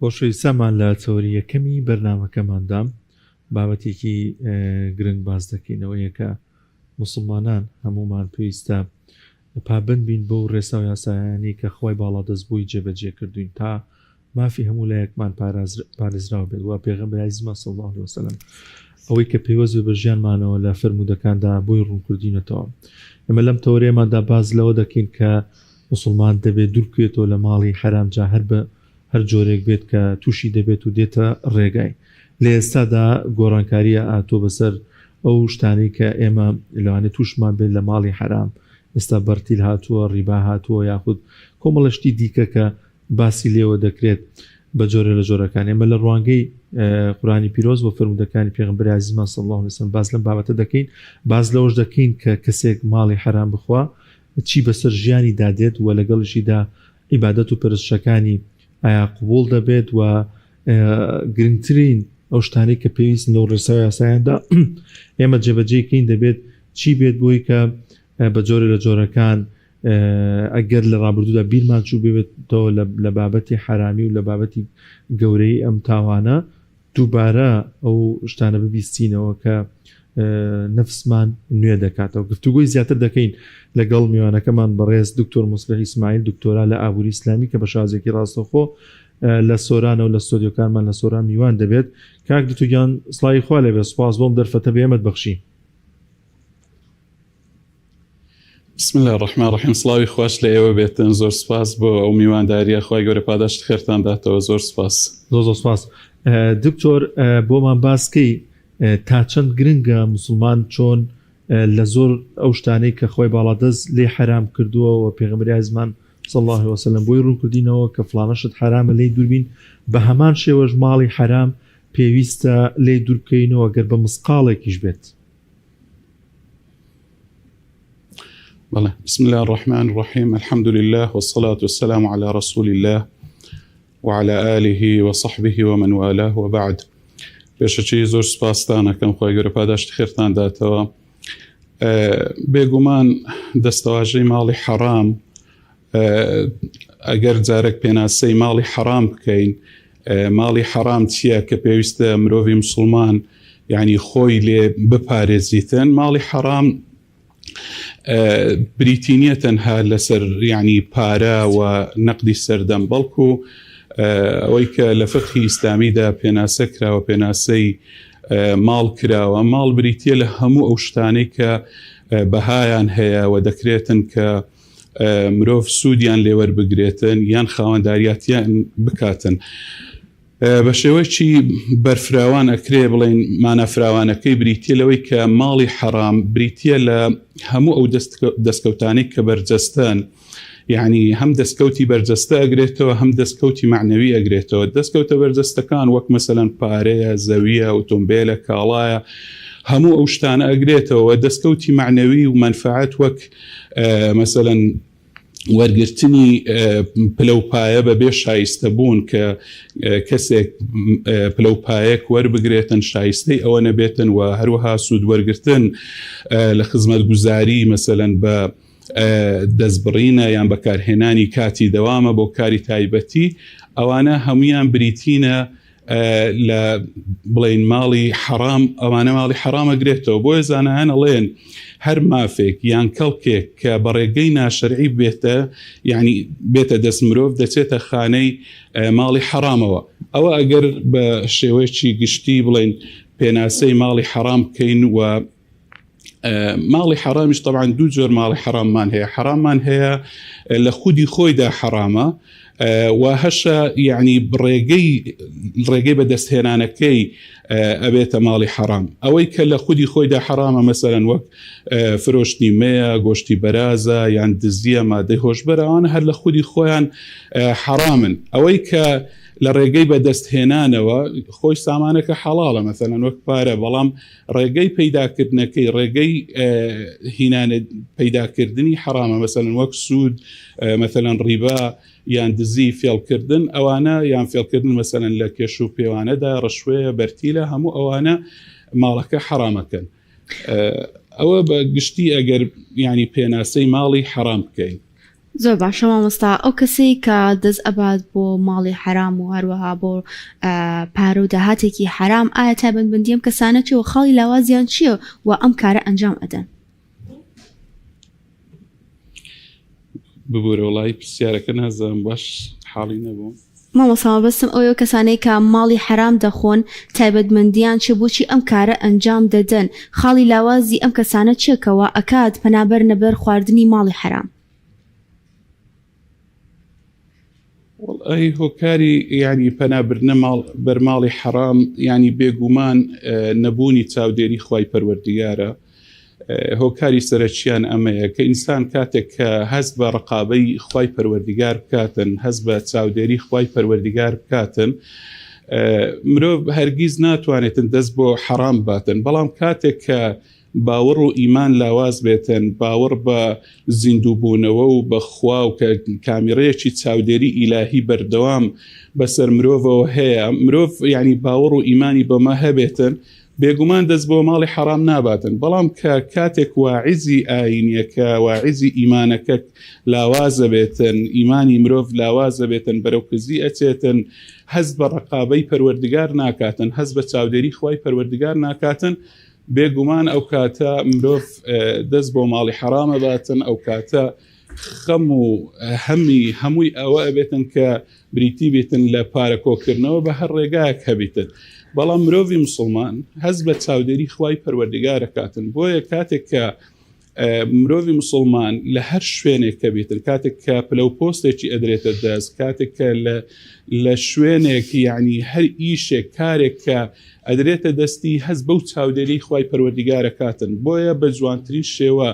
خۆشەویستان لە چۆری یەکەمی بەرنامەکەماندام بابەتێکی گرنگ باز دەکەینەوەیە کە موسڵمانان هەمومان پێویستە پابند بین بۆ ڕێسا و یاسایانی کە خۆی باڵا دەستبووی جێبەجێ کردوین تا مافی هەموو لایەکمان پارێزراوە بێت و پێغەمبەر عەزیزمان صلی الله علیه وسلم ئەوەی کە پێوەست بە ژیانمانەوە لە فەرموودەکاندا بۆی ڕوونکردینەتەوە. ئەمە لەم تەورەیەماندا باز لەوە دەکەین کە موسڵمان دەبێت دوورکێتەوە لە ماڵی حرام جا هەر جۆرێک بێت کە تووشی دەبێت و دێتە ڕێگای. لە ئێستادا گۆڕانکاریە ئاتۆ بەسەر ئەو شتانی کە ئێمە لەوانێت تووشمان بێت لە ماڵی حرام. ئێستا بەرتیل هاتووە، ڕیبا هاتووە، یاخود کۆمەڵەشتی دیکە کە باسی لێوە دەکرێت بە جۆرە لە جۆرەکان. ئێمە لە ڕوانگەی قورآنی پیرۆز بۆ فەرموودەکانی پێغەمبەر عەزیزمان صلی الله علیه وسلم باز لەم بابەتە دەکەین، باز لەوەش دەکەین کە کەسێک ماڵی حرام بخوا چی بەسەر ژیانی دادێت و لەگەڵشیدا عیبادەت و پەرستشەکانی ئایا قبول دەبێت و گرنگترین ئەو شتانەی کە پێویستن لەو ڕێسا و یاسایاندا ئێمە جێبەجێکەین دەبێت چی بێت بۆی کە بە جۆرە لە جۆرەکان ئەگەر لە ڕابردوودا بیرمان چوو بێتەوە لە بابەتی حرامی و لە بابەتی گەورەی ئەم تاوانە دووبارە ئەو شتانە ببیستینەوە کە نەفسمان نوێ دەکاتەوە. گفتوگوی زیاتر دەکەین لەگەڵ میوانەکەمان بەڕێز دکتۆر موسلح ئیسماعیل، دکتۆرا لە ئابووری ئیسلامی کە بە شازێکی ڕاستەوخۆ لە سۆرانە و لە ستۆدیۆکانمان لە سۆران میوان دەبێت. کاک دکتۆر سڵاوی خوا لێبێ، سوپاس بۆم دەرفەتە بێمەت بەخشی. بسم الله الرحمن الرحیم. سڵاوی خوش لە ئێوە بێتن، زۆر سپاس بۆ ئەو میوانداریە، خوای گەورە پاداشت خێرتان داتەوە. زۆر سپاس. زۆر سپاس. دکتۆر بۆمان باسکەی تا چەند گرنگە موسڵمان چۆن لە زۆر ئەو شتانەی کە خۆی باڵادەست لێ حرام کردووە و پێغەمبەری عەزیزمان صلی الله علیه وسلم بۆی ڕوونکردینەوە کە فڵانەشت حرامە لێی دووربین، بە هەمان شێوەش ماڵی حرام پێویستە لێی دوورکەینەوە گەر بە مسقاڵێکیش بێت. بله. بسم الله الرحمن الرحيم. الحمد لله والصلاة والسلام على رسول الله وعلى آله وصحبه ومن والاه وبعد. پێشەچی زۆر سپاسدانەکەم، خۆی گەورە پاداشتی خێرتان داتەوە. بێگومان دەستەواژەی ماڵی حرام، ئەگەر جارێک پێناسەی ماڵی حرام بکەین، ماڵی حرام چییە کە پێویستە مرۆڤی مسلمان یعنی خۆی لێ بپارێزیتن. ماڵی حرام بریتینیە تەنها لەسەر یعنی پارە و نەقدی سەردەم، بەڵکو ئەوەی کە لە فقهی ئیسلامیدا پێناسە کراوە، پێناسەی ماڵ کراوە. ماڵ بریتیە لە هەموو ئەو شتانەی کە بەهایان هەیە و دەکرێتن کە مرۆڤ سوودیان لێوەربگرێتن یان خاوەنداریاتیان بکاتن. بە شێوەیەکی بەرفراوان ئەکرێ بڵێن مانەفراوانەکەی بریتیە لەوەی کە ماڵی حرام بریتیە لە هەموو ئەو دەستکەوتانەی کە بەرجەستان، یعنی هەم دەستکەوتی بەرجەستە ئەگرێتەوە، هەم دەستکەوتی معنەوی ئەگرێتەوە. دەستکەوتە بەرجەستەکان وەک مەسەلەن پارەیە، زەویە، ئۆتۆمبیلە، کاڵایە، هەموو ئەو شتانە ئەگرێتەوە. دەستکەوتی معنەوی و منفعەت وەک مەسەلەن وەرگرتنی پلەپایە بەبێ شایستە بوون، کە کەسێک پلەپایەک وەربگرێتن شایستەی ئەوە نەبێتن، و هەروەها سوود وەرگرتن لە خزمەتگوزاری مەسەلەن بە دەستبڕینە یان بەکارهێنانی کاتی دەوامە بۆ کاری تایبەتی، ئەوانە هەمویان بریتینە لە بڵێن ماڵی حرام. ئەوانە ماڵی حرام ئەگرێتەوە. بۆیە زانایان ئەڵێن هەر مافێک یان کەڵکێک کە بەڕێگەی ناشەرعی بێتە، یعنی بێتە دەست مرۆڤ، دەچێتە خانەی ماڵی حرامەوە. ئەوە ئەگەر بە شێوەیەکی گشتی بڵێن پێناسەی ماڵی حرام بکەین. و ماڵی حرامیش طبعا دوو جۆر ماڵی حراممان هەیە. حراممان هەیە لە خودی خۆیدا حرامە، و هەشە یعنی ڕێگەی بەدەستهێنانەکەی ئەبێتە ماڵی حرام. ئەوەی کە لە خودی خۆیدا حرامە مەسەلەن وەک فرۆشتنی مەیە، گۆشتی بەرازە، یان دزیە، مادەی هۆشبەرە، ئەوانە هەر لە خودی خۆیان حرامن. ئەوەی کە لە ڕێگەی بەدەستهێنانەوە خۆی سامانەکە حەڵاڵە، مەسەلەن وەک پارە، بەڵام ڕێگەی پەیداکردنەکەی، ڕێگەی هینانە پەیداکردنی حرامە، مەسەلەن وەک سوود، مەسەلەن ڕیبا یان دزی، فێڵکردن، ئەوانە یان فێڵکردن مەسەلەن لە کێش و پێوانەدا، ڕەشوەیە، بەرتیلە، هەموو ئەوانە ماڵەکە حرامەکەن. ئەوە بە گشتی ئەگەر یعنی پێناسەی ماڵی حرام بکەین. زۆر باشە مامۆستا ئەو کەسەی کە دەست ئەبات بۆ ماڵی حرام و هەروەها بۆ پارە و داهاتێکی حرام ئایا تایبەتمەندی ئەم کەسانە چی و خاڵی لاوازیان چییە و ئەم کارە ئەنجام ئەدەن؟ ببوورە وڵی پرسیارەکە نازانم باش حاڵی نەبوو. مامۆستا بەستم ئەوە کەسانەی کە ماڵی حرام دەخۆن تایبەتمەندیان چ بۆچی ئەم کارە ئەنجام دەدەن خاڵی لاوازی ئەم کەسانە چێکەوە ئەکات پەنابەر نەبەر خواردنی ماڵی حرام؟ ئەی هۆکاری ینی پەنابرنە بەرماڵی حرام ینی بێگومان نەبوونی چاودێری خوای پەروەردیگارە. هۆکاری سەرچیان ئەمەیە کە ئینسان کاتێک کە هەست بە ڕقابەی خوای پەروەردیگار بکاتن، هەست بە چاودێری خوای پەروەردیگار بکاتن، مرۆڤ هەرگیز ناتوانێتن دەست بۆ حرام باتن. بەڵام کاتێک کە باوەڕ و ئیمان لاواز بێتن، باوەڕ بە زیندووبوونەوە و بە خوا و کە کامیڕەیەکی چاودێری ئیلاهی بەردەوام بەسەر مرۆڤەوە هەیە، مرۆڤ ینی باوەڕ و ئیمانی بەمە هەبێتن، بێگومان دەست بۆ ماڵی حرام ناباتن. بەڵام کە کاتێک واعیزی ئاینیەکە واعیزی ئیمانەکە لاوازە بێتن، ئیمانی مرۆڤ لاوازە بێتن، بەرەوکزی ئەچێتن، هەست بە ڕقابەی پەروەردیگار ناکاتن، هەست بە چاودێری خوای پەروەردیگار ناکاتن، بێگومان ئەو کاتە مرۆڤ دەست بۆ ماڵی حرامە باتن، ئەو کاتە خەم و هەمووی ئەوە ئەبێتن کە بریتی بێتن لە پارەکۆکردنەوە بە هەر ڕێگایەک هەبیتن. بەڵام مرۆڤی مسلمان هەست بە چاودێری خوای پەروەردیگارەکاتن. بۆیە کاتێک کە مرۆڤی مسلمان لە هەر شوێنێک کە بێتن، کاتێک کە پلە و پۆستێکی ئەدرێتە دەست، کاتێک کە لە شوێنێک ینی هەر ئیشێک کارێک کە ئەدرێتە دەستی هەست بەو چاودێری خوای پەروەردیگارەکاتن. بۆیە بە جوانترین شێوە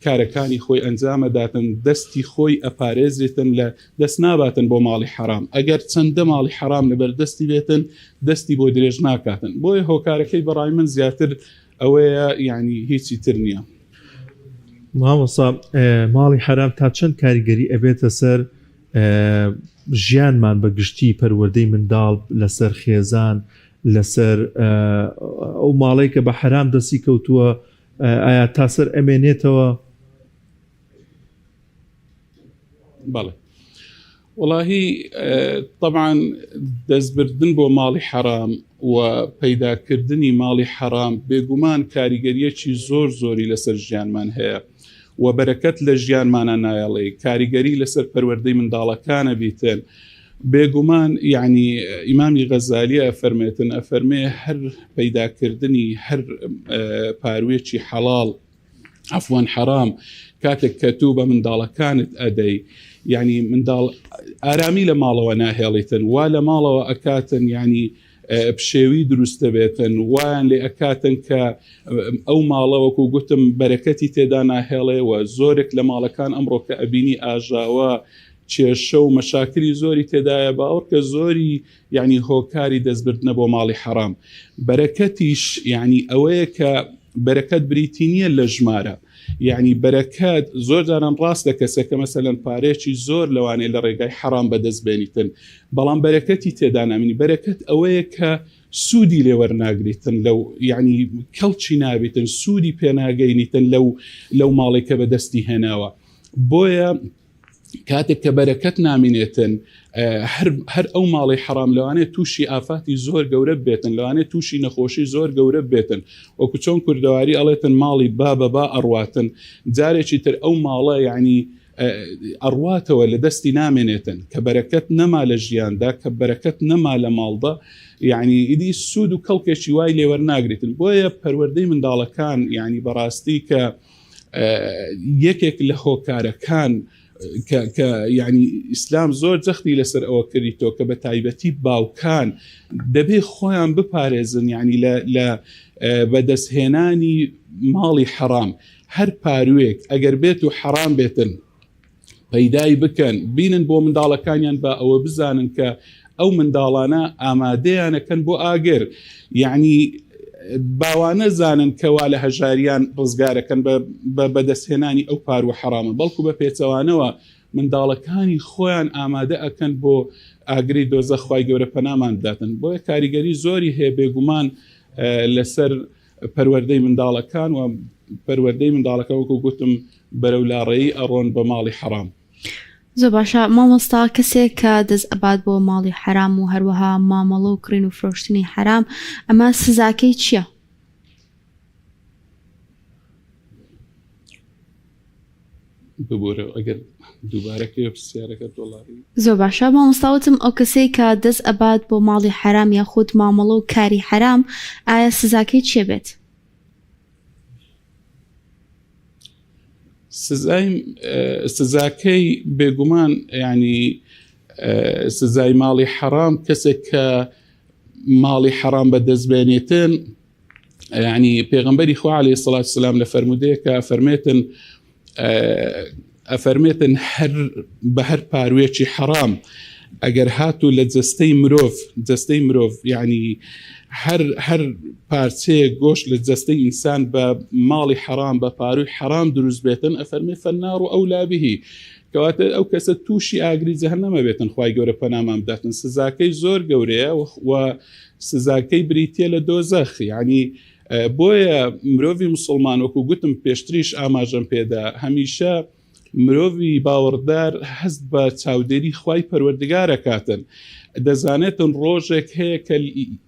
کارەکانی خۆی ئەنجامەداتن، دەستی خۆی ئەپارێزێتن لە دەست ناباتن بۆ ماڵی حرام. ئەگەر چەندە ماڵی حرام لەبەر دەستی بێتن دەستی بۆ درێژ ناکاتن. بۆیە هۆکارەکەی بەڕای من زیاتر ئەوەیە ینی هیچی تر نییە. مامۆستا ماڵی حرام تا چەند کاریگەری ئەبێتە سەر ژیانمان بە گشتی پەروەردەی منداڵ لەسەر خێزان لەسەر ئەو ماڵەی کە بە حرام دەستی کەوتووە ئایا تاسەر ئەمێنێتەوە؟ بەڵێ وڵاهی طبعاً دەستبردن بۆ ماڵی حرام و پەیداکردنی ماڵی حرام بێگومان کاریگەریەکی زۆر زۆری لەسەر ژیانمان هەیە و بەرەکەت لە ژیانمانە نایەڵێ، کاریگەری لەسەر پەروەردەی منداڵەکانە بیتن. بێگومان یعنی ئیمامی غەزالی ئەفەرمێ هەر پەیداکردنی هەر پاروێکی حەڵاڵ عەفوان حرام کاتێک کە تو بە منداڵەکانت ئەدەی، یعنی منداڵ ئارامی لە ماڵەوە ناهێڵیتن، وا لە ماڵەوە ئەکاتن ینی پشێوی دروستە بێتن، وایان لێ ئەکاتن کە ئەو ماڵەوەکو گوتم بەرەکەتی تێدا ناهێڵێ و زۆرێک لە ماڵەکان ئەمڕۆ کە ئەبینی ئاژاوە کێشە و مەشاکری زۆری تێدایە، باوەڕ کە زۆری یعنی هۆکاری دەستبردنە بۆ ماڵی حرام. بەرەکەتیش یعنی ئەوەیە کە بەرەکەت بریتی نییە لە ژمارە، یعنی بەرەکەت زۆر جاران ڕاستە کەسەکە مەسەلەن پارێکی زۆر لەوانەیە لە ڕێگای حرام بەدەست بێنیتن، بەڵام بەرەکەتی تێدا نامینی. بەرەکەت ئەوەیە کە سوودی لێوەرناگریتن، لەو یعنی کەڵکی نابێتن، سوودی پێناگەینیتن لەو ماڵی کە بەدەستی هێناوە. بۆیە کاتێک کە بەرەکەت نامینێتن، هەر ئەو ماڵی حرام لەوانێت تووشی ئافاتی زۆر گەورە بێتن، لەوانێت تووشی نەخۆشی زۆر گەورە بێتن، وەکو چۆن کوردەواری ئەڵێتن ماڵی با ئەڕواتن، جارێکی تر ئەو ماڵە یعنی ئەڕواتەوە لە دەستی نامێنێتن، کە بەرەکەت نەما لە ژیاندا، کە بەرەکەت نەما لە ماڵدا، یعنی ئیدی سوود و کەڵکێکی وای لێوەرناگریتن. بۆیە پەروەردەی منداڵەکان یعنی بەڕاستی کە یەکێک لە هۆکارەکان کە یعنی ئیسلام زۆر جەختی لەسەر ئەوە کردیتەوە کە بە تایبەتی باوکان دەبێ خۆیان بپارێزن یعنی لە بەدەستهێنانی ماڵی حرام. هەر پاروێک ئەگەر بێت و حرام بێتن پەیدای بکەن، بینن بۆ منداڵەکانیان بە ئەوە بزانن کە ئەو منداڵانە ئامادەیانەکەن بۆ ئاگر، یعنی باوانە زانن کەوا لە هەژاریان ڕزگارەکەن بە بەدەستهێنانی ئەو پارو حرامە، بەڵکو بە پێچەوانەوە منداڵەکانی خۆیان ئامادە ئەکەن بۆ ئاگری دۆزە خوای گەورە پەنامان بداتن. بۆیە کاریگەری زۆری هەیە بێگومان لەسەر پەروەردەی منداڵەکان و پەروەردەی منداڵەکە وەکو گوتم بەرەو لاڕێی ئەڕۆن بە ماڵی حرام. زۆر باشە مامۆستا کەسێک کە دەست ئەبات بۆ ماڵی حرام و هەروەها مامەڵە و کڕین و فرۆشتنی حرام ئەمە سزاکەی چییە؟ ببوورە ئەگەر دووبارەکەی پرسیارەکە دۆڵاری زۆر باشە مامۆستاوتم ئەو کەسەی کە دەست ئەبات بۆ ماڵی حرام یاخود مامەڵە و کاری حرام ئایا سزاکەی چیە بێت؟ سزاکەی بێگومان ینی سزای ماڵی حرام کەسێک کە ماڵی حرام بەدەستبێنێتن ینی پێغەمبەری خوا عەلەیهی سەڵات وسەلام لە فەرمودەیەکە ئەفەرمێتن بە هەر پاروێکی حرام ئەگەر هاتو لە جەستەی مرۆڤ ینی هەر پارچەیە گۆشت لە جەستەی ئینسان بە ماڵی حرام بە پاروی حرام دروست بێتن ئەفەرمێ فەالنار ئەولا بهی کەواتە ئەو کەسە تووشی ئاگری جەهەنەمە بێتن خوای گەورە پەنامان بداتن سزاکەی زۆر گەورەیە و سزاکەی بریتیە لە دۆزەخ ینی بۆیە مرۆڤی مسلمان وەکو گوتم پێشتریش ئاماژەم پێدا هەمیشە مرۆڤی باوەڕدار هەست بە چاودێری خوای پەروەردگارە کاتن دەزانێتن ڕۆژێک هەیە کە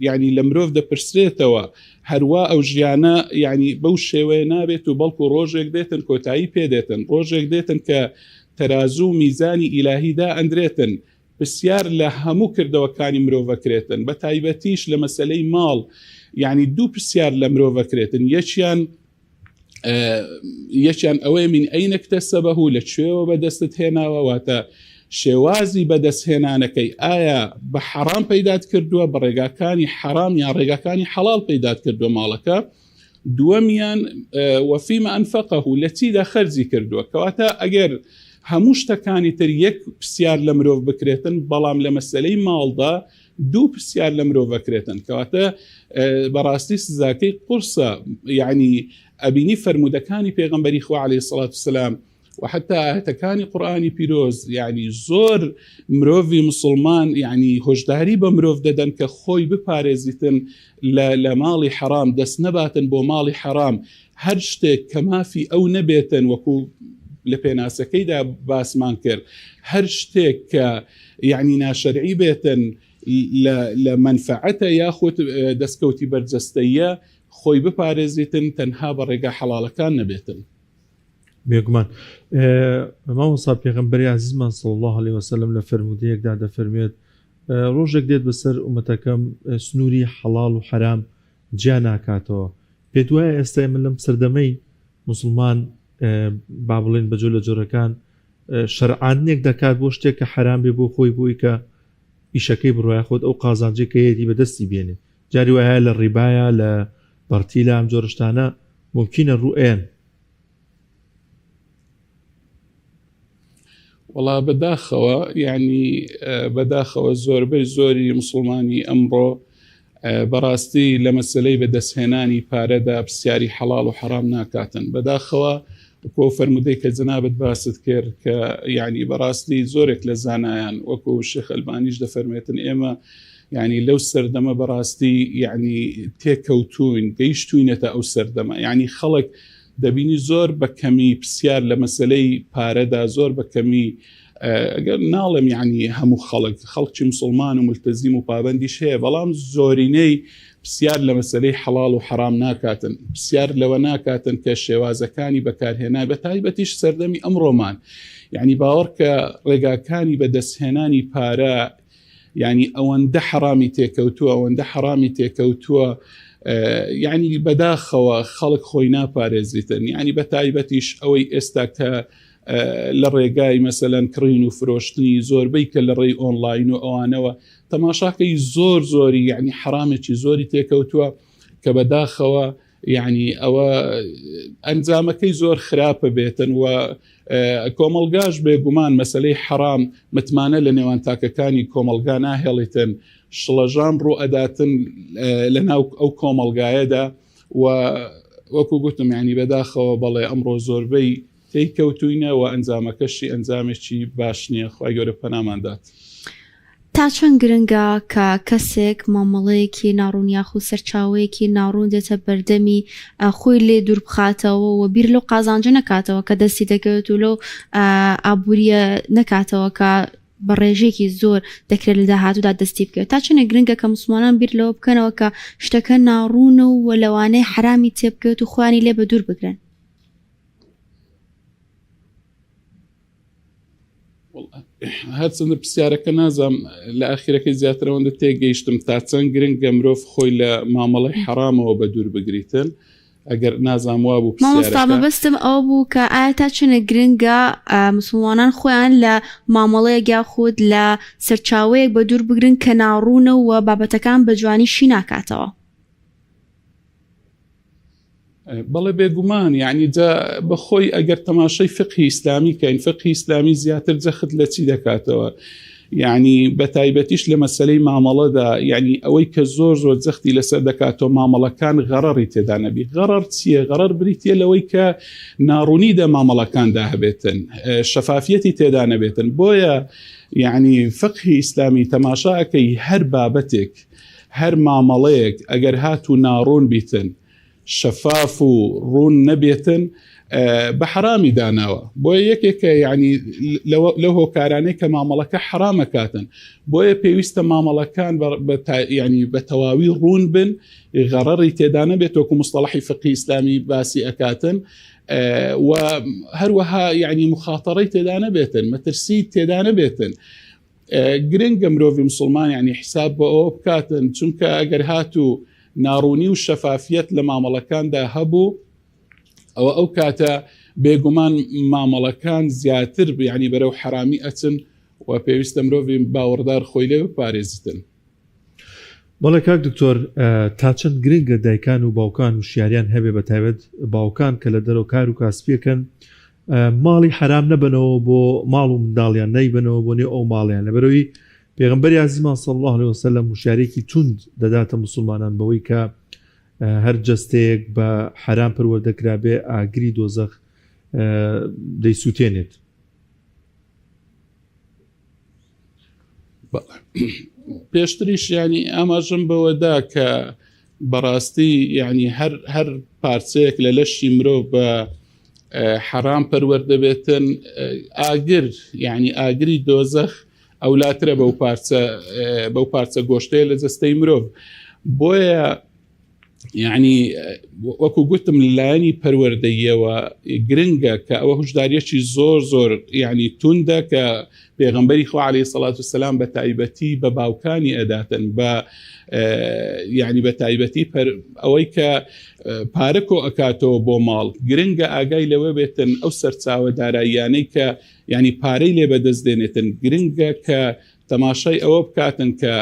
ینی لە مرۆڤ دەپرسرێتەوە هەروە ئەو ژیانە ینی بەو شێوەیە نابێت و بەڵکو ڕۆژێک دێتن کۆتایی پێدێتن ڕۆژێک دێتن کە تەرازوو میزانی ئیلاهیدا ئەندرێتن پرسیار لە هەموو کردەوەکانی مرۆڤەکرێتن بە تایبەتیش لە مەسەلەی ماڵ ینی دوو پرسیار لە مرۆڤەکرێتن یەکیان ئەوەی من ئەینە اکتەسەبەه لە کوێوە بەدەستت هێناوە واتە شێوازی بەدەستهێنانەکەی ئایا بە حرام پەیدات کردووە بە ڕێگاکانی حرام یان ڕێگاکانی حەڵال پەیدات کردووە ماڵەکە دووەمیان وەفیمە ئەنفەقەه لە چیدا خەرجی کردووە کەواتە ئەگەر هەموو شتەکانی تر یەک پرسیار لە مرۆڤ بکرێتن بەڵام لە مەسەلەی ماڵدا دوو پرسیار لە مرۆڤ بکرێتن کەواتە بەڕاستی سزاکەی قورسە یعنی ئەبینی فەرمودەکانی پێغەمبەری خوا عەلەیهی سەڵات وسەلام وحتى ئاەتەکانی قورئانی پیرۆز یعنی زۆر مرۆڤی مسلمان یعنی هۆشداری بە مرۆڤ دەدەن کە خۆی بپارێزیتن لە ماڵی حرام دەست نەباتن بۆ ماڵی حرام هەر شتێک کە مافی ئەو نەبێتن وەکو لە پێناسەکەیدا باسمان کرد هەر شتێک کە یعنی ناشەرعی بێتن لە منفعەتە یاخود دەستکەوتی بەرجەستەیە خۆی بپارێزیتن تەنها بە ڕێگا حەڵاڵەکان نەبێتن بێگومان مامۆستا پێغەمبەری عەزیزمان صلی الله علیه وسلم لە فەرمودەیەکدا دەفەرمێت ڕۆژێک دێت بەسەر ئومەتەکەم سنووری حەڵاڵ و حەرام جیا ناکاتەوە پێت وایە ئێستا من لەم سەردەمەی مسلمان با بڵێن بەجۆ لە جۆرەکان شەرعاندنێک دەکات بۆ شتێک کە حەرام بێ بۆ خۆی بۆی کە ئیشەکەی بڕۆیە خۆت ئەو قازانجێک کە هەیەی بەدەستی بێنێ جاری وایە لە ڕیبایە لە بەرتیلە ئەم جۆرە شتانە ممکنە ڕوئێن وڵا بەداخەوە یعنی بەداخەوە زۆربەی زۆری مسلمانی ئەمڕۆ بەڕاستی لە مەسلەی بەدەستهێنانی پارەدا پرسیاری حەڵاڵ و حەرام ناکاتن بەداخەوە وەکو فەرمودەی کە جەنابەت باست کرد کە یعنی بەڕاستی زۆرێک لە زانایان وەکو شێخ ئەلبانیش دەفەرمێتن ئێمە یعنی لەو سەردەمە بەڕاستی یعنی تێکەوتوین گەیشتوینەتە ئەو سەردەمە یعنی خەڵک دەبینی زۆر بە کەمی پرسیار لە مەسلەی پارەدا زۆر بە کەمی ئەگەر ناڵم یعنی هەموو خەڵکی مسلمان و ملتەزیم و پابندیش هەیە بەڵام زۆرینەی پرسیار لە مەسلەی حەڵاڵ و حەرام ناکاتن پرسیار لەوە ناکاتن کە شێوازەکانی بەکارهێنا بە تایبەتیش سەردەمی ئەمڕۆمان یعنی باوەڕ کە ڕێگاکانی بەدەستهێنانی پارە یعنی ئەوەندە حەرامی تێکەوتووە ئەوەندە حەرامی تێکەوتووە یعنی بەداخەوە خەڵک خۆی ناپارێزیتن یعنی بە تایبەتیش ئەوەی ئێستا کە لە ڕێگای مەسەلەن کڕین و فرۆشتنی زۆربەی کە لە ڕێی ئۆنلاین و ئەوانەوە تەماشاکەی زۆری یعنی حرامێکی زۆری تێکەوتووە کە بەداخەوە یعنی ئەوە ئەنجامەکەی زۆر خراپە بێتن و کۆمەلگاش بێگومان مەسلەی حرام متمانە لە نێوان تاکەکانی کۆمەلگا ناهێڵیتن شڵەژان ڕوو ئەداتن لە ناو ئەو کۆمەلگایەدا و وەکو گوتم یعنی بەداخەوە بەڵێ ئەمڕۆ زۆربەی تێکەوتوینە و ئەنجامەکەشی ئەنجامێکی باش نییە خوای گەورە پەناماندات تا چەند گرنگە کە کەسێک مامەڵەیەکی ناڕوون یاخود سەرچاوەیەکی ناڕوون دێتە بەردەمی خۆی لێ دوور بخاتەوە و بیر لەو قازانجە نەکاتەوە کە دەستی دەکەوێت و لەو ئابوووریە نەکاتەوە کە بە ڕێژێکی زۆر دەکرێت لە داهاتوودا دەستی بکەوێت تا چەنە گرنگە کە مسلمانان بیر لەوە بکەنەوە کە شتەکە ناڕوونە و لەوانەیە حرامی تێبکەوێت و خۆیانی لێ بە دوور بگرن. هەرچەندە پرسیارەکە نازام لە ئاخیرەکەی زیاترەوەندە تێگەیشتم تا چەند گرنگە مرۆڤ خۆی لە مامەڵەی حرامەوە بە دوور بگریتن ئەگەر نازام وا بوو مامۆستا بەبەستم ئەوە بوو کە ئایا تا چەنە گرنگە مسلمانان خۆیان لە مامەڵەیەک یاخود لە سەرچاوەیەک بە دوور بگرن کە ناڕوونە و بابەتەکان بە جوانی شی ناکاتەوە. بەڵێ بێگومان یعنی جا بەخۆی ئەگەر تەماشای فقهی ئیسلامی کەین فقهی ئیسلامی زیاتر جەخت لە چی دەکاتەوە یعنی بە تایبەتیش لە مەسەلەی مامەڵەدا یعنی ئەوەی کە زۆر زۆر جەختی لەسەر دەکاتەوە مامەڵەکان غەڕەڕی تێدا نەبی. غەڕەر چییە؟ غەڕەر بریتە لەوەی کە ناڕوونی دە مامەڵەکاندا هەبێتن، شەفافیەتی تێدا نەبێتن. بۆیە یعنی فقهی ئیسلامی تەماشاکەی هەر بابەتێک هەر مامەڵەیەک ئەگەر هاتوو ناڕوون بیتن شەفاف و ڕوون نەبێتن بە حرامی داناوە. بۆیە یەکێکە یعنی لەو هۆکارانەی کە مامەڵەکە حرامەکاتن بۆیە پێویستە مامەڵەکان ینی بە تەواوی ڕوون بن غەڕەڕی تێدا نەبێت وەکو مستەڵەحی فقهی ئیسلامی باسی ئەکاتن و هەروەها یعنی مخاتەڕەی تێدا نەبێتن مەترسی تێدا نەبێتن. گرنگە مرۆڤی مسلمان یعنی حساب بە ئەوە بکاتن چونکە ئەگەر هاتوو ناڕوونی و شەفافیت لە مامەڵەکاندا هەبوو ئەو کاتە بێگومان مامەڵەکان زیاتر یعنی بەرەو حرامی ئەچن و پێویستە مرۆڤی باوەڕدار خۆی لێ بپارێزتن. بەڵێ کاک دکتۆر تا چەند گرنگە دایکان و باوکان و شیاریان هەبێ بە تایبەت باوکان کە لە دەرەوە کار و کاسپیەکەن ماڵی حرام نەبنەوە بۆ ماڵ و منداڵیان نەیبنەوە بۆ نێ ئەو ماڵیان لەبەرەوەی پێغمبەری عەزیزمان صلی الله علیه وسلم وشارێکی توند دەداتە مسلمانان بەوەی کە هەر جەستەیەک بە حرام پەروەردەکرا بێ ئاگری دۆزەخ دەیسووتێنێت. پێشتریش ینی ئاماژم بەوەدا کە بەڕاستی ینی هەر پارچەیەک لە لەشی مرۆڤ بە حرام پەروەردەبێتن ئاگر یعنی ئاگری دۆزەخ ئەولاترە بەو پارچە گۆشتەیە لە جەستەی مرۆڤ. بۆیە یعنی وەکو گوتم لایەنی پەروەردەیەوە گرنگە کە ئەوە هوشداریەکی زۆر زۆر یعنی توندە کە پێغەمبەری خوا عەلەیهی سەڵات وسەلام بە تایبەتی بە باوکانی ئەداتن بە یعنی بە تایبەتی ئەوەی کە پارەکۆ ئەکاتەوە بۆ ماڵ گرنگە ئاگای لەوە بێتن ئەو سەرچاوە داراییانەی کە ینی پارەی لێ بەدەست دێنێتن گرنگە کە تەماشای ئەوە بکاتن کە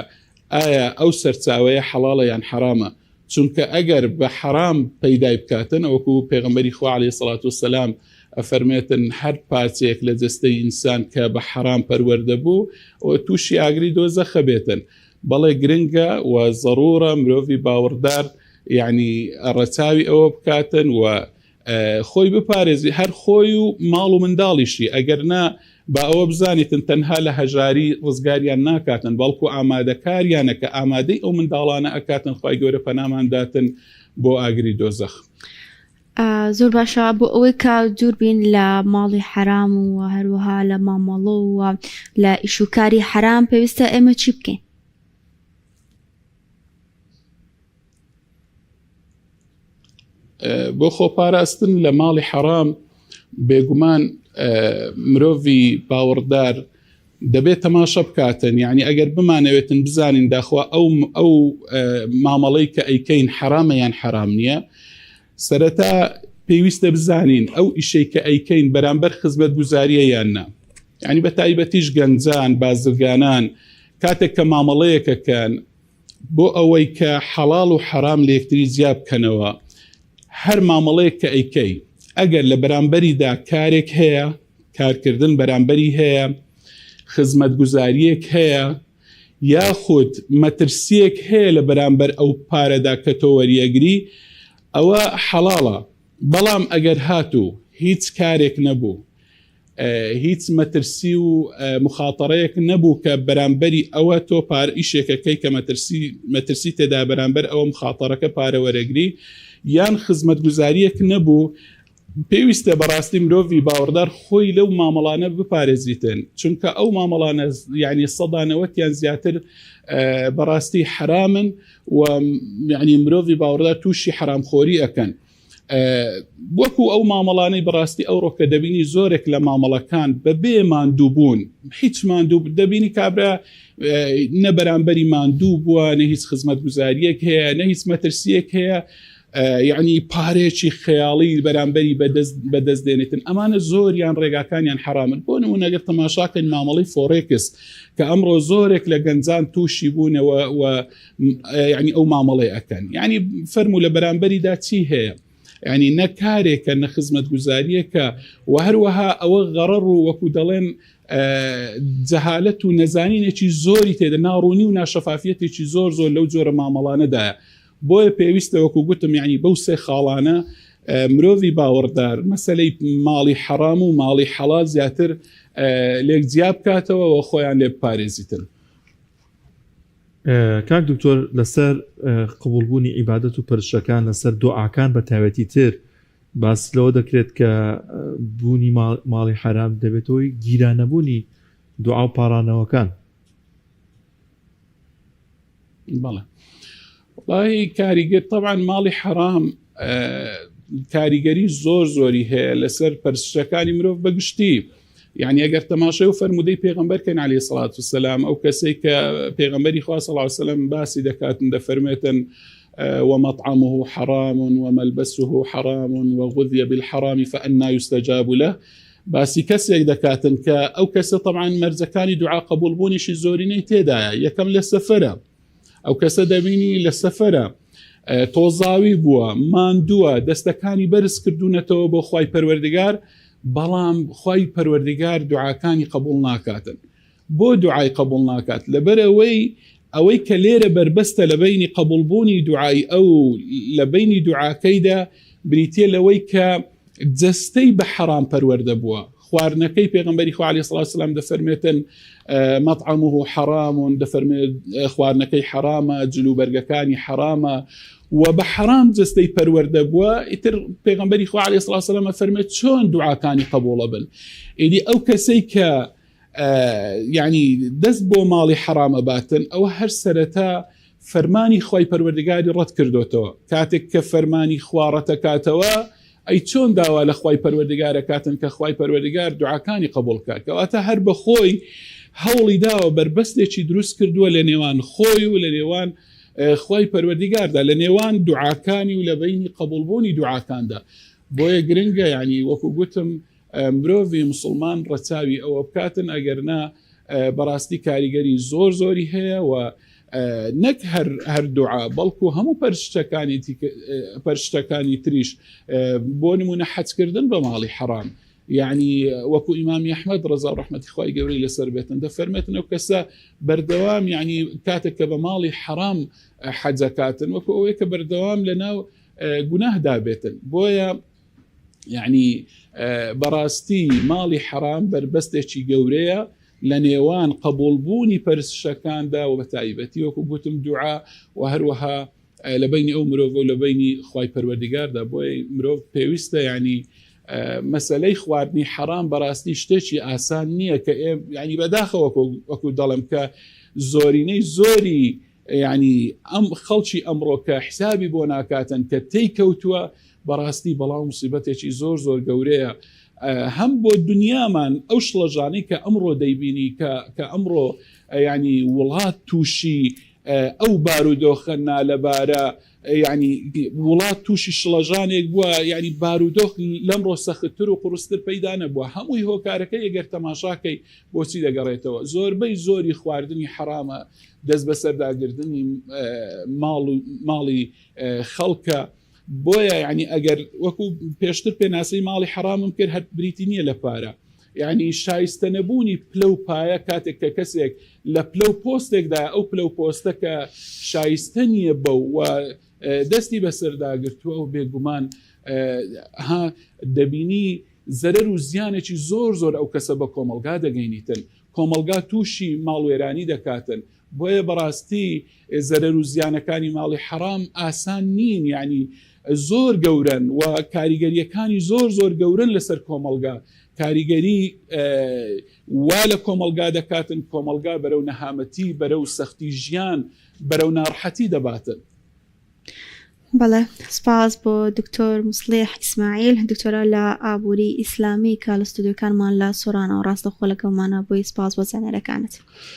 ئایا ئەو سەرچاوەیە حەڵاڵە یان حرامە چونکە ئەگەر بە حرام پەیدای بکاتن ئەوەکو پێغەمبەری خوا عەلەیهی سەڵات وسەلام ئەفەرمێتن هەر پارچەیەک لە جەستەی ئینسان کە بە حرام پەروەردە بوو و تووشی ئاگری دۆزەخە بێتن. بەڵێ گرنگە و ضرورە مرۆڤی باوەڕدار یعنی ڕەچاوی ئەوە بکاتن و خۆی بپارێزی هەر خۆی و ماڵ و منداڵیشی ئەگەر نا با ئەوە بزانیتن تەنها لە هەژاری ڕزگاریان ناکاتن بەڵکو ئامادەکاریانەکە ئامادەی ئەو منداڵانە ئەکاتن خوای گەورە پەنامان داتن بۆ ئاگری دۆزەخ. زۆر باشە بۆ ئەوەی کە دوور بین لە ماڵی حرام و هەروەها لە مامەڵە و لە ئیشوکاری حرام پێویستە ئێمە چی بکەین؟ بۆ خۆپاراستن لە ماڵی حرام بێگومان مرۆڤی باوەڕدار دەبێت تەماشە بکاتن یعنی ئەگەر بمانەوێتن بزانین داخوا ئەو مامەڵەی کە ئەیکەین حرامە یان حرام نییە سەرەتا پێویستە بزانین ئەو ئیشەی کە ئەیکەین بەرامبەر خزمەت گوزاریە یان نا. یعنی بە تایبەتیش گەنجان بازرگانان کاتێک کە مامەڵەیەکەکەن بۆ ئەوەی کە حەڵاڵ و حرام لە یەکتری زیاد بکەنەوە هەر مامەڵەیەک کە ئەیکەی ئەگەر لە بەرامبەریدا کارێک هەیە کارکردن بەرامبەری هەیە خزمەت گوزاریەک هەیە یاخود مەترسیەک هەیە لە بەرامبەر ئەو پارەدا کە تۆ وەریەگری ئەوە حەڵاڵە. بەڵام ئەگەر هاتوو هیچ کارێک نەبوو هیچ مەترسی و مخاطرەیەک نەبوو کە بەرامبەری ئەوە تۆ ئیشێکەکەی کە مەترسی تێدا بەرامبەر ئەوە مخاطرەکە پارەوەرەگری یان خزمەتگوزاریەک نەبوو. پێویستە بەڕاستی مرۆڤی باوەڕدار خۆی لەو مامەڵانە بپارێزیتن، چونکە ئەو مامەڵانە یعنی سەدانەوەتیان زیاتر بەڕاستی حرامن و یعنی مرۆڤی باوەڕدار تووشی حرامخۆری ئەکەن. وەکو ئەو مامەڵانەی بەڕاستی ئەوڕۆ کە دەبینی زۆرێک لە مامەڵەکان بەبێ ماندووبوون هیچ ماندوو دەبینی کابرا نە بەرامبەری ماندوو بووە، نە هیچ خزمەتگوزاریەک هەیە، نە هیچ مەترسیەک هەیە، یعنی پارێکی خەیاڵی بەرامبەری بەدەست دێنێتن. ئەمانە زۆریان ڕێگاکانیان حرامن. بۆ نمونەگەر تەماشاکەین مامەڵەی فۆڕێکس کە ئەمڕۆ زۆرێک لە گەنجان تووشی بوونەوە و یعنی ئەو مامەڵەی ئەکەن، یعنی فەرموو لە بەرامبەریدا چی هەیە، یعنی نە کارێکە نە خزمەتگوزاریەکە و هەروەها ئەوە غەڕەڕ و وەکو دەڵێن جەهالەت و نەزانینێکی زۆری تێدا، ناڕوونی و ناشەفافیەتێکی زۆر لەو جۆرە مامەڵانەدایە. بۆیە پێویستە وەکو گوتم یعنی بەو سێ خاڵانە مرۆڤی باوەڕدار مەسەلەی ماڵی حرام و ماڵی حەڵال زیاتر لێک جیاب بکاتەوە و خۆیان لێ بپارێزیتن. کاک دکتۆر لەسەر قبولبوونی عیبادەت و پەرشەکان لەسەر دوعاکان بە تایبەتی تر باس لەوە دەکرێت کە بوونی ماڵی حرام دەبێتەوەی گیرانەبوونی دوعا و پاڕانەوەکان. بەڵێ والله کاریگەر طبعا ماڵی حرام کاریگەری زۆری هەیە لەسەر پەرستەکانی مرۆڤ بەگشتی. يعني ئەگەر تەماشای و فەرمودەی پێغەمبەرکەن عەلەیهی سەڵات وسەلام، ئەو کەسەی کە پێغەمبەری خوا صلی الله علیه وسلم باسی دەکاتن دەفەرمێتن ومطعمه حرام وملبسه حرام وغذي بالحرام فأنا يستجاب له. باسی کەسێک دەکاتن کە ئەو کەسە طبعا مەرجەکانی دوعا قبولبوونیشی زۆرینەی تێدایە. یەکەم لە سەفەرە، ئەو کەسە دەبینی لە سەفەرە تۆزاوی بووە، ماندووە، دەستەکانی بەرز کردوونەتەوە بۆ خوای پەروەردگار، بەڵام خوای پەروەردگار دوعاکانی قبول ناکاتن. بۆ دوعای قبول ناکات؟ لەبەر ئەوەی کە لێرە بربەستە لە بینی قبولبوونی دوعای ئەو لە بینی دوعاکەیدا بریتێ لەوەی کە جەستەی بە حرام پەروەردە بووە. خواردنەکەی پێغەمبەری خوا عەلەیهی سەڵات وسەلام دەفەرمێتن مەطعمه حرام، دەفەرمێت خواردنەکەی حرامە، جلوبەرگەکانی حرامە و بە حرام جەستەی پەروەردە بووە. ئیتر پێغەمبەری خوا عەلەیهی سەڵات وسەلام فەرمێت چۆن دوعاکانی قبوڵە بن. ئیدی ئەو کەسەی کە یعنی دەست بۆ ماڵی حرامە باتن، ئەوە هەر سەرەتا فەرمانی خوای پەروەردگاری ڕەت کردوتەوە. کاتێک کە فەرمانی خوا ڕەتەکاتەوە ئەی چۆن داوا لە خوای پەروەردگارە کاتن کە خوای پەروەردگار دوعاکانی قبول کات. کەواتە هەر بە خۆی هەوڵی داوە بربەستێکی دروست کردووە لە نێوان خۆی و لە نێوان خوای پەروەردگاردا، لە نێوان دوعاکانی و لە بینی قبولبوونی دوعاکاندا. بۆیە گرنگە یعنی وەکو گوتم مرۆڤی مسلمان ڕەچاوی ئەوە بکاتن ئەگەرنا بەڕاستی کاریگەری زۆری هەیە و نەک هەر دوعا بەڵکو هەموو پەرشتەکانی تریش. بۆ نمونە حەجکردن بە ماڵی حرام، یعنی وەکو ئیمامی ئەحمەد ڕەزا و ڕەحمەتی خوای گەورەی لەسەر بێتن دەفەرمێتن ئەو کەسە بەردەوام یعنی کاتێک کە بە ماڵی حرام حەجەکاتن وەکو ئەوەیە کە بەردەوام لەناو گوناهدا بێتن. بۆیە یعنی بەڕاستی ماڵی حرام بربەستێکی گەورەیە لە نێوان قبولبوونی پەرستشەکاندا و بە تایبەتی وەکو گوتم دوعا و هەروەها لە بینی ئەو مرۆڤ و لە بینی خوای پەروەردگاردا. بۆیە مرۆڤ پێویستە یعنی مەسەلەی خواردنی حرام بەڕاستی شتێکی ئاسان نییە کە ینی بەداخەوە وەکو دەڵم کە زۆرینەی زۆری ینی ئەم خەڵکی ئەمڕۆ کە حسابی بۆ ناکاتن کە تێی کەوتووە بەڕاستی بەڵام موسیبەتێکی زۆر گەورەیە هەم بۆ دنیامان. ئەو شڵەژانەی کە ئەمڕۆ دەیبینی کە ئەمڕۆ ینی وڵات تووشی ئەو بارودۆخە نالەبارە، ینی وڵات تووشی شڵەژانێک بووە، ینی بارودۆخ لەمڕۆ سەختتر و قورستر پەیدا نەبووە. هەمووی هۆکارەکەی ئەگەر تەماشاکەی بۆچی دەگەڕێتەوە. زۆربەی زۆری خواردنی حرامە، دەست بەسەرداگرتنی ماڵی خەڵکە. بۆیە یعنی ئەگەر وەکو پێشتر پێناسەی ماڵی حرامم کرد هەر بریتی نییە لە پارە، یعنی شایستە نەبوونی پلە و پایە کاتێک کە کەسێک لە پلە و پۆستێکدا ئەو پلە و پۆستە کە شایستە نییە بەو و دەستی بەسەرداگرتووە و بێگومان دەبینی زەرەر و زیانێکی زۆر ئەو کەسە بە کۆمەلگا دەگەینیتن کۆمەلگا تووشی ماڵوێرانی دەکاتن بۆیە بەڕاستی زەرەر و زیانەکانی ماڵی حەرام ئاسان نین یعنی زۆر گەورن و کاریگەریەکانی زۆر گەورن لەسەر کۆمەلگا کاریگەری وا لە کۆمەلگا دەکاتن کۆمەلگا بەرەو نەهامەتی بەرەو سەختی ژیان بەرەو ناڕەحەتی دەباتن. بەڵێ سپاس بۆ دکتۆر مسلیح ئیسماعیل دکتۆرە لە ئابووری ئیسلامی کە لە ستودیۆکانمان لە سۆرانە و ڕاستەخۆ لەگەڵمانە بۆی سپاس بۆ زانیاریەکانت.